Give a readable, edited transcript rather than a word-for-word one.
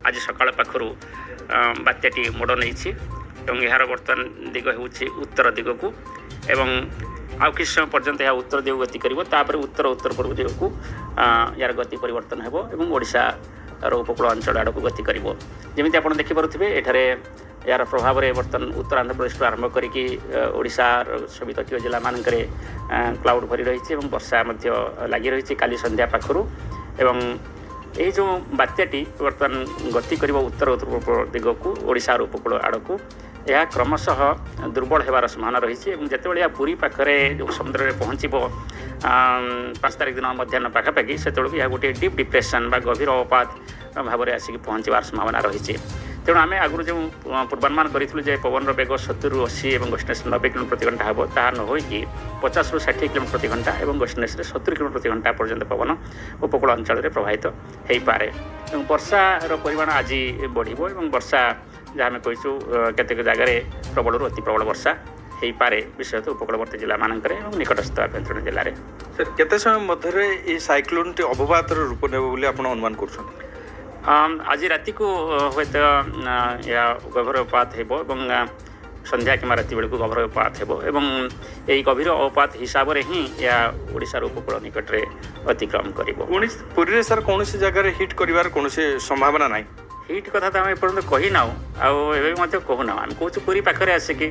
आज सकाळ पाखरु बात्याटी मोड़ नहीं यार बर्तमान दिग हो उत्तर दिग को एवं आउ कि समय पर्यंत यह उत्तर दिग गति कर उत्तर उत्तर पूर्व दिग को यार गति परिवर्तन होशा उपकूल अंचल आड़ को गति करमी आप देखिपे एठारे यार प्रभाव में बर्तमान उत्तर आंध्र प्रदेश आरंभ करशार सभी तटीय जिला मानक क्लाउड भरी रही वर्षा लगी रही काली संध्या पाखर एवं यही जो बात्याटी बर्तमान गति कर उत्तर उत्तर दिग को ओडिशार उपकूल आड़ को यह क्रमशः दुर्बल होवार संभावना रही जिते यह पूरी पाखे जो समुद्र में पहुँच 5 तारिख दिन मध्याह्न पाखापाखि से यह गोटे डीप डिप्रेशन बा गभीर अवपात भाव में आसिक पहुँचवार संभावना रही तेणु आम आगु जो पूर्वानुमान करूँ पवन बेग 70 ରୁ 80 और गस्टिनेस 90 किलोमीटर प्रति घंटा हे ता न हो 50 ରୁ 60 किलोमीटर प्रति घंटा और गस्टिनेस 70 किलोमीटर प्रति घंटा पर्यंत पवन उपकूल अंचल में प्रभावित हो पाए वर्षार परिमाण आज बढ़ वर्षा जहाँ आम कहीचु केतेक जगार प्रबल अति प्रबल वर्षा हो पाए विशेषतः उपकूलवर्ती जिला मानक निकटस्थ आभ्यंतरीण जिले में। सर केते समय मध्य साइक्लोन टी अवपातर रूप ने अनुमान कर आज राति को हे तो या गभीर अवपात हो संध्या कि राति बेलू गभीर अवपात हो यही गभीर अवपात हिसाब से ही या ओडिशार उपकूल निकट में अतिक्रम कर पुरी सर कौन जगह हिट कर कौन संभावना ना हिट कथा तो आम एपर्यंत कही ना कहूना आम कौन पूरी पाखे आसिकी